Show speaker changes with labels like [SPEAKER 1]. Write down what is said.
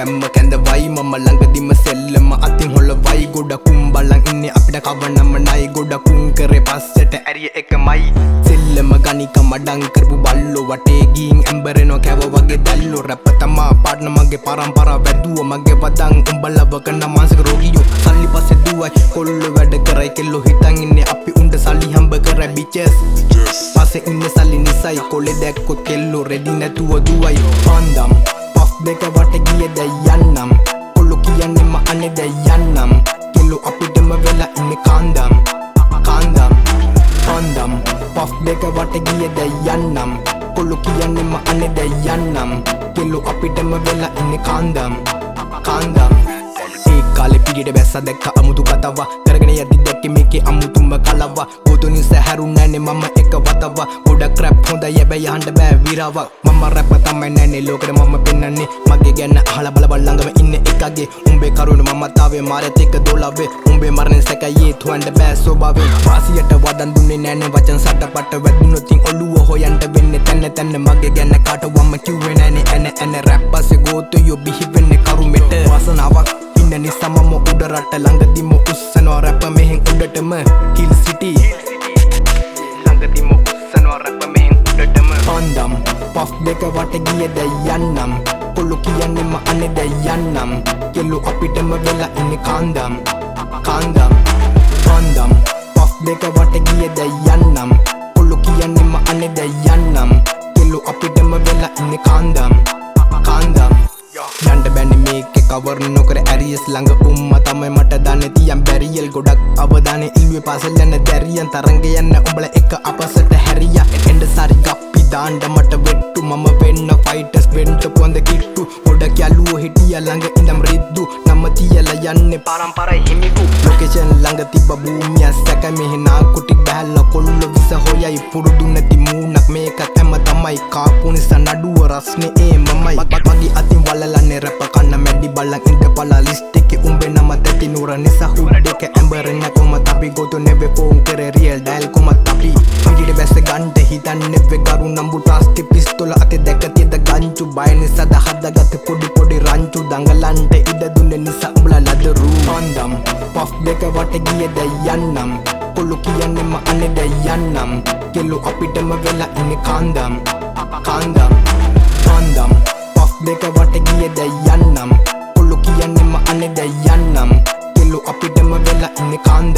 [SPEAKER 1] හැම්ම කැඳවයි මම ළඟදිම සෙල්ලම අතින් හොලවයි ගොඩකුම් බලන් ඉන්නේ අපිට කවනම නයි ගොඩකුම් කරේ පස්සට ඇරිය එකමයි සෙල්ලම ගනික මඩං කරපු බල්ලෝ වටේ ගින් ඇම්බරෙනෝ කැව වගේ දැල්ලෝ රැප් තමා පාට්න මගේ පරම්පරාව වැදුව මගේ වදන් උඹලව කන මානසික රෝගියෝ සල්ලි පස්සේ දුවයි කොල්ලෝ වැඩ කරයි කෙල්ලෝ හිතන් ඉන්නේ අපි උන්ට සල්ලි හම්බ කරයි bitches පස්සේ ඉන්නේ සල්ලි නිසයි කොලේ දැක්කොත් කෙල්ලෝ රෙඩි නැතුව දුවයි පන්දම් පෆ් දෙක වට ගියේ දැන් යන්නම් කොල්ලෝ කියන්නේ මම අනේ දැන් යන්නම් කෙල්ලෝ අපිටම වෙලා ඉන්නේ කාන්දම් කාන්දම් පන්දම් පෆ් දෙක වට ගියේ දැන් යන්නම් කොල්ලෝ කියන්නේ මම අනේ දැන් යන්නම් කෙල්ලෝ අපිටම වෙලා ඉන්නේ කාන්දම් කාන්දම් කාලේ පිටියට බැස්සා දැක්ක අමුතු කතාව කරගෙන යද්දි දැක්කේ මේකේ අමුතුම කලාව ගොතුනි සැහැරුණානේ මම එක වතාව ගොඩක් රැප් හොඳයි හැබැයි අහන්න බෑ විරාව මම රැප් තමයි නැන්නේ ලෝකෙට මම පෙන්නන්නේ මගේ ගැන අහලා බල ළඟම ඉන්නේ එකගේ උඹේ කරුණ මම තාවේ මාරෙත් එක දොලවේ උඹේ මරණය සැකයේ තුවන්න බෑ ස්වභාවේ වාසියට වදන් දුන්නේ නැනේ වචන සටපට වැදුනොත් ඔළුව හොයන්න වෙන්නේ තැන්න තැන්න මගේ ගැන කාටවම කිව්වේ නැනේ එන රැප් පස්සේ ගෝතයෝ බිහි වෙන්නේ කරුමෙට වාසනාවක් නිසා මම උඩ රට ළඟදිම උස්සනවා රැප මෙහෙන් උඩටම හිල් සිටි ළඟදිම උස්සනවා රැප මෙහෙන් උඩටම පන්දම් පෆ් දෙක වට ගියේ දැන් යන්නම් කොල්ලෝ කියන්නේ මම අනේ දැන් යන්නම් කෙල්ලෝ අපිටම වෙලා ඉන්නේ කාන්දම් කාන්දම් පන්දම් පෆ් දෙක වට ගියේ දැන් යන්නම් කොල්ලෝ කියන්නේ මම අනේ දැන් යන්නම් කෙල්ලෝ අපිටම වෙලා ඉන්නේ කාන්දම් කාන්දම් යන්ට බැන්නේ මේකේ කවර් නොකර ඇරියස් ළඟ උම්මා තමයි මට දාන්නේ තියන් බැරියල් ගොඩක් අවදානේ ඉල්ලුවේ පාසල් යන දැරියන් තරංග යන උඹලා එක අපසට හැරියා එන්න සාරි ගප්පි දාන්න මට වෙට්ටු මම වෙන්න ෆයිටර්ස් වෙන්න පොන්ද කිට්ටු ගොඩක් යලුවෝ හිටියා ළඟ ඉඳම් රිද්දු නම තියලා යන්නේ පරම්පරයි හිමිකු ලොකේෂන් ළඟ තිබ්බ භූමිය සැක මෙහෙනා කුටි බැලලා කොල්ලෝ විස හොයයි පුරුදු නැති මූණක් මේකත් හැම තමයි කාපු නිසා නඩුව රස්නේ ඒ මමයි මගේ අතින් වලලන්නේ රැප කන්න මැඩි බලන් ඉඳපලා ලිස්ට් එකේ උඹේ නම දැටි නුර නිසා හුඩ් එක ඇම්බරෙන්න කොමත් අපි ගොතු නෙවෙ ෆෝන් කරේ රියල් ඩයල් කොමත් අපි පිටිට බැස්ස ගන්න හිතන්නේ වෙ ගරු නම්බු ප්ලාස්ටික් පිස්තෝල අතේ දැක තියද ගංචු බය නිසා දහදාගත්ත පොඩි රංචු දඟලන්ට ඉඩ දුන්නේ නිසා උඹලා ලදරු පන්දම් පෆ් දෙක වට ගියේ දැන් යන්නම් කොල්ලෝ කියන්නේ මම අනේ දැන් යන්නම් කෙල්ලෝ අපිටම වෙලා ඉන්නේ කාන්දම් කාන්දම් පන්දම් පෆ් දෙක වට ගියේ දැන් යන්නම් කොල්ලෝ කියන්නේ මම අනේ දැන් යන්නම් කෙල්ලෝ අපිටම වෙලා ඉන්නේ කාන්දම්